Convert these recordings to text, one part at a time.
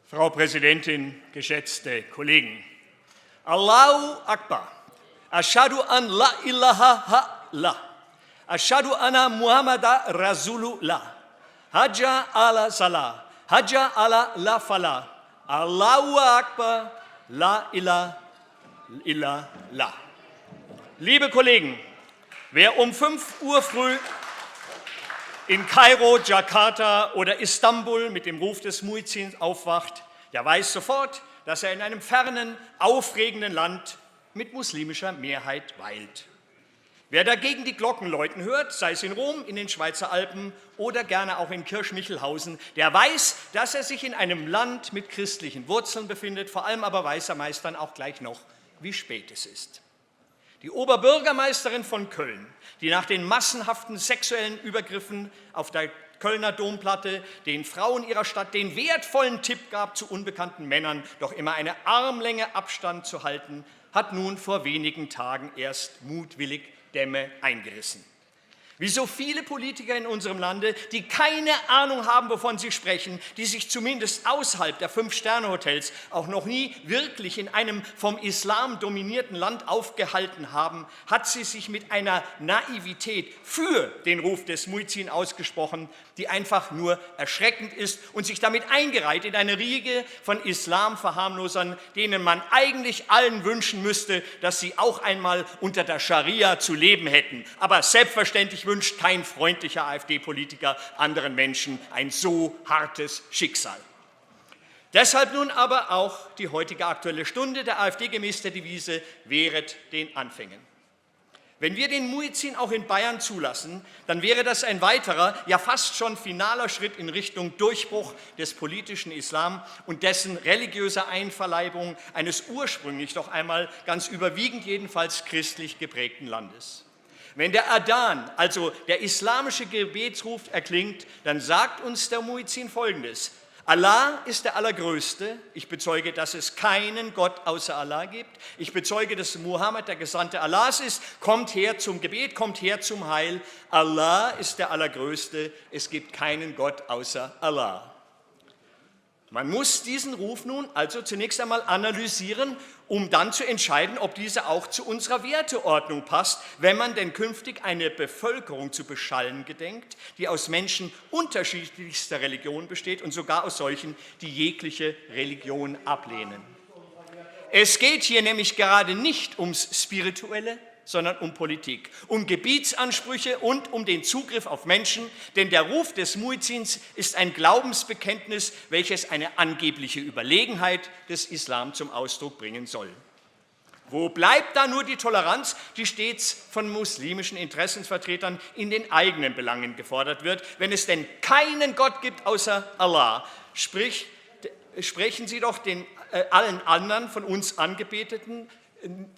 Frau Präsidentin, geschätzte Kollegen! Allahu Akbar. Ashhadu an la ilaha illallah. Ashhadu anna Muhammadar Rasulullah. Hajja ala Salah. Hajja ala la Falah. Allahu Akbar. La ilaha illallah. Liebe Kollegen, wer um 5 Uhr früh in Kairo, Jakarta oder Istanbul mit dem Ruf des Muezzins aufwacht, der weiß sofort, dass er in einem fernen, aufregenden Land mit muslimischer Mehrheit weilt. Wer dagegen die Glocken läuten hört, sei es in Rom, in den Schweizer Alpen oder gerne auch in Kirchmichelhausen, der weiß, dass er sich in einem Land mit christlichen Wurzeln befindet, vor allem aber weiß er meist dann auch gleich noch, wie spät es ist. Die Oberbürgermeisterin von Köln, die nach den massenhaften sexuellen Übergriffen auf der Kölner Domplatte den Frauen ihrer Stadt den wertvollen Tipp gab, zu unbekannten Männern doch immer eine Armlänge Abstand zu halten, hat nun vor wenigen Tagen erst mutwillig Dämme eingerissen. Wie so viele Politiker in unserem Lande, die keine Ahnung haben, wovon sie sprechen, die sich zumindest außerhalb der 5-Sterne-Hotels auch noch nie wirklich in einem vom Islam dominierten Land aufgehalten haben, hat sie sich mit einer Naivität für den Ruf des Muezzin ausgesprochen, die einfach nur erschreckend ist und sich damit eingereiht in eine Riege von Islamverharmlosern, denen man eigentlich allen wünschen müsste, dass sie auch einmal unter der Scharia zu leben hätten. Aber selbstverständlich wünscht kein freundlicher AfD-Politiker anderen Menschen ein so hartes Schicksal. Deshalb nun aber auch die heutige Aktuelle Stunde der AfD gemäß der Devise „Wehret den Anfängen“. Wenn wir den Muezzin auch in Bayern zulassen, dann wäre das ein weiterer, ja fast schon finaler Schritt in Richtung Durchbruch des politischen Islam und dessen religiöser Einverleibung eines ursprünglich doch einmal ganz überwiegend jedenfalls christlich geprägten Landes. Wenn der Adhan, also der islamische Gebetsruf, erklingt, dann sagt uns der Muezzin Folgendes: Allah ist der Allergrößte. Ich bezeuge, dass es keinen Gott außer Allah gibt. Ich bezeuge, dass Muhammad der Gesandte Allahs ist. Kommt her zum Gebet, kommt her zum Heil. Allah ist der Allergrößte. Es gibt keinen Gott außer Allah. Man muss diesen Ruf nun also zunächst einmal analysieren, um dann zu entscheiden, ob dieser auch zu unserer Werteordnung passt, wenn man denn künftig eine Bevölkerung zu beschallen gedenkt, die aus Menschen unterschiedlichster Religion besteht und sogar aus solchen, die jegliche Religion ablehnen. Es geht hier nämlich gerade nicht ums Spirituelle, sondern um Politik, um Gebietsansprüche und um den Zugriff auf Menschen, denn der Ruf des Muezzins ist ein Glaubensbekenntnis, welches eine angebliche Überlegenheit des Islam zum Ausdruck bringen soll. Wo bleibt da nur die Toleranz, die stets von muslimischen Interessensvertretern in den eigenen Belangen gefordert wird, wenn es denn keinen Gott gibt außer Allah? Sprich, sprechen Sie doch den allen anderen von uns Angebeteten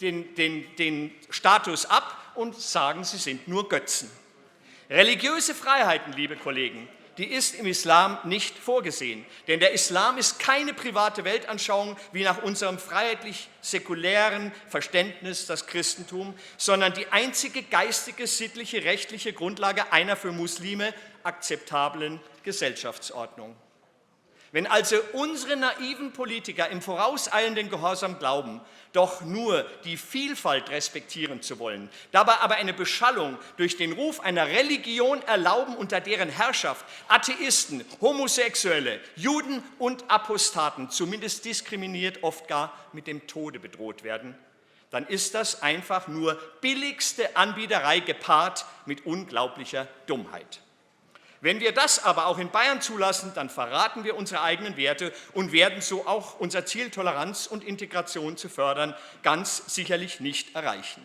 den Status ab und sagen, sie sind nur Götzen. Religiöse Freiheiten, liebe Kollegen, die ist im Islam nicht vorgesehen. Denn der Islam ist keine private Weltanschauung wie nach unserem freiheitlich-säkulären Verständnis das Christentum, sondern die einzige geistige, sittliche, rechtliche Grundlage einer für Muslime akzeptablen Gesellschaftsordnung. Wenn also unsere naiven Politiker im vorauseilenden Gehorsam glauben, doch nur die Vielfalt respektieren zu wollen, dabei aber eine Beschallung durch den Ruf einer Religion erlauben, unter deren Herrschaft Atheisten, Homosexuelle, Juden und Apostaten zumindest diskriminiert, oft gar mit dem Tode bedroht werden, dann ist das einfach nur billigste Anbiederei gepaart mit unglaublicher Dummheit. Wenn wir das aber auch in Bayern zulassen, dann verraten wir unsere eigenen Werte und werden so auch unser Ziel, Toleranz und Integration zu fördern, ganz sicherlich nicht erreichen.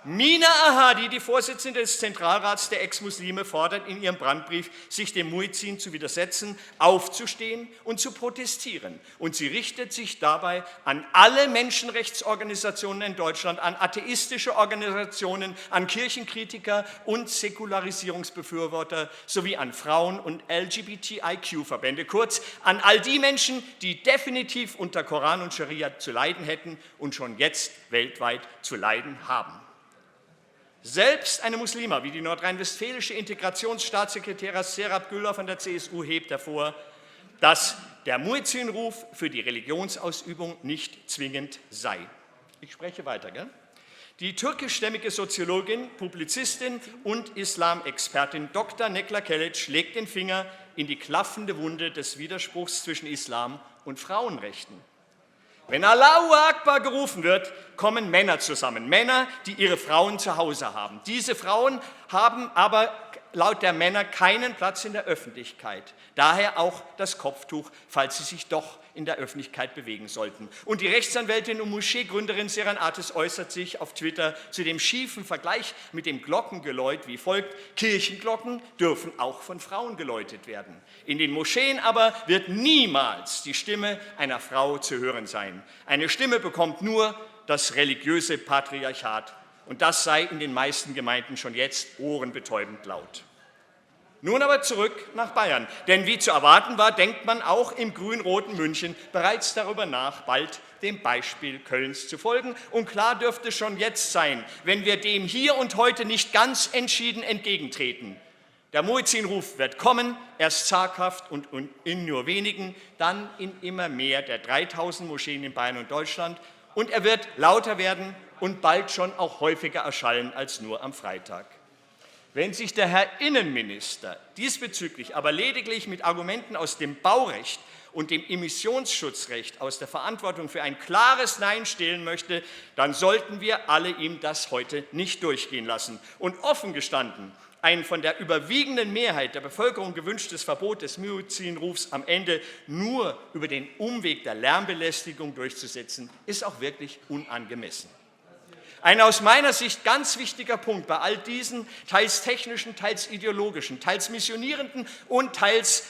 Mina Ahadi, die Vorsitzende des Zentralrats der Ex-Muslime, fordert in ihrem Brandbrief, sich dem Muezzin zu widersetzen, aufzustehen und zu protestieren. Und sie richtet sich dabei an alle Menschenrechtsorganisationen in Deutschland, an atheistische Organisationen, an Kirchenkritiker und Säkularisierungsbefürworter sowie an Frauen- und LGBTIQ-Verbände, kurz an all die Menschen, die definitiv unter Koran und Scharia zu leiden hätten und schon jetzt weltweit zu leiden haben. Selbst eine Muslima wie die nordrhein-westfälische Integrationsstaatssekretärin Serap Güller von der CSU hebt hervor, dass der Muezzinruf für die Religionsausübung nicht zwingend sei. Ich spreche weiter, gell? Die türkischstämmige Soziologin, Publizistin und Islamexpertin Dr. Nekla Kelic legt den Finger in die klaffende Wunde des Widerspruchs zwischen Islam und Frauenrechten. Wenn Allahu Akbar gerufen wird, kommen Männer zusammen, Männer, die ihre Frauen zu Hause haben. Diese Frauen haben aber laut der Männer keinen Platz in der Öffentlichkeit. Daher auch das Kopftuch, falls sie sich doch in der Öffentlichkeit bewegen sollten. Und die Rechtsanwältin und Moscheegründerin Seren Ateş äußert sich auf Twitter zu dem schiefen Vergleich mit dem Glockengeläut wie folgt: Kirchenglocken dürfen auch von Frauen geläutet werden. In den Moscheen aber wird niemals die Stimme einer Frau zu hören sein. Eine Stimme bekommt nur das religiöse Patriarchat. Und das sei in den meisten Gemeinden schon jetzt ohrenbetäubend laut. Nun aber zurück nach Bayern, denn wie zu erwarten war, denkt man auch im grün-roten München bereits darüber nach, bald dem Beispiel Kölns zu folgen. Und klar dürfte schon jetzt sein, wenn wir dem hier und heute nicht ganz entschieden entgegentreten. Der Muezzinruf wird kommen, erst zaghaft und in nur wenigen, dann in immer mehr der 3000 Moscheen in Bayern und Deutschland. Und er wird lauter werden und bald schon auch häufiger erschallen als nur am Freitag. Wenn sich der Herr Innenminister diesbezüglich aber lediglich mit Argumenten aus dem Baurecht und dem Emissionsschutzrecht aus der Verantwortung für ein klares Nein stehlen möchte, dann sollten wir alle ihm das heute nicht durchgehen lassen. Und offen gestanden, ein von der überwiegenden Mehrheit der Bevölkerung gewünschtes Verbot des Muezzinrufs am Ende nur über den Umweg der Lärmbelästigung durchzusetzen, ist auch wirklich unangemessen. Ein aus meiner Sicht ganz wichtiger Punkt bei all diesen teils technischen, teils ideologischen, teils missionierenden und teils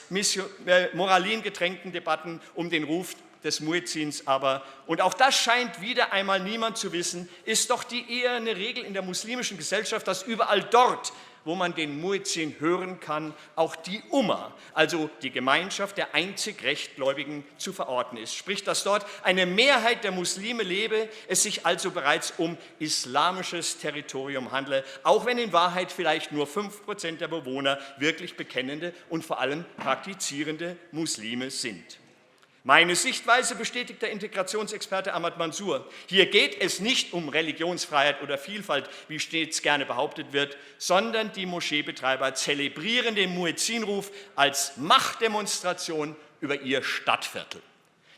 moralingetränkten Debatten um den Ruf des Muezzins aber, und auch das scheint wieder einmal niemand zu wissen, ist doch die eherne Regel in der muslimischen Gesellschaft, dass überall dort, wo man den Muezzin hören kann, auch die Umma, also die Gemeinschaft der einzig Rechtgläubigen, zu verorten ist. Sprich, dass dort eine Mehrheit der Muslime lebe, es sich also bereits um islamisches Territorium handle, auch wenn in Wahrheit vielleicht nur 5% der Bewohner wirklich bekennende und vor allem praktizierende Muslime sind. Meine Sichtweise bestätigt der Integrationsexperte Ahmad Mansour. Hier geht es nicht um Religionsfreiheit oder Vielfalt, wie stets gerne behauptet wird, sondern die Moscheebetreiber zelebrieren den Muezzinruf als Machtdemonstration über ihr Stadtviertel.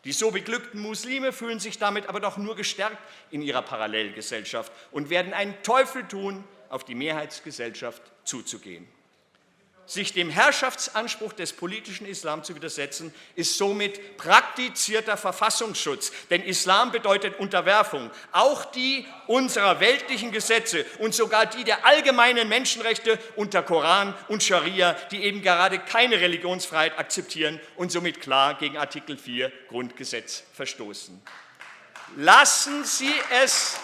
Die so beglückten Muslime fühlen sich damit aber doch nur gestärkt in ihrer Parallelgesellschaft und werden einen Teufel tun, auf die Mehrheitsgesellschaft zuzugehen. Sich dem Herrschaftsanspruch des politischen Islam zu widersetzen, ist somit praktizierter Verfassungsschutz. Denn Islam bedeutet Unterwerfung, auch die unserer weltlichen Gesetze und sogar die der allgemeinen Menschenrechte unter Koran und Scharia, die eben gerade keine Religionsfreiheit akzeptieren und somit klar gegen Artikel 4 Grundgesetz verstoßen. Lassen Sie es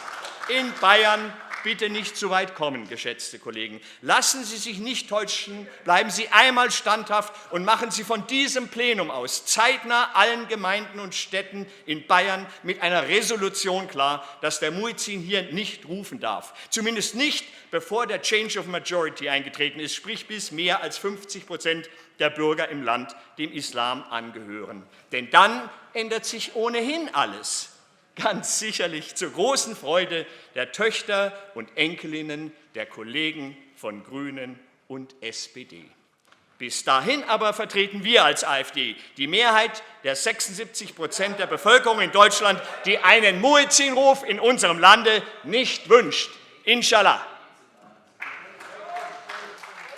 in Bayern bitte nicht zu weit kommen, geschätzte Kollegen. Lassen Sie sich nicht täuschen, bleiben Sie einmal standhaft und machen Sie von diesem Plenum aus zeitnah allen Gemeinden und Städten in Bayern mit einer Resolution klar, dass der Muezzin hier nicht rufen darf. Zumindest nicht, bevor der Change of Majority eingetreten ist, sprich bis mehr als 50% der Bürger im Land dem Islam angehören. Denn dann ändert sich ohnehin alles. Ganz sicherlich zur großen Freude der Töchter und Enkelinnen der Kollegen von Grünen und SPD. Bis dahin aber vertreten wir als AfD die Mehrheit der 76% der Bevölkerung in Deutschland, die einen Muezzinruf in unserem Lande nicht wünscht. Inshallah.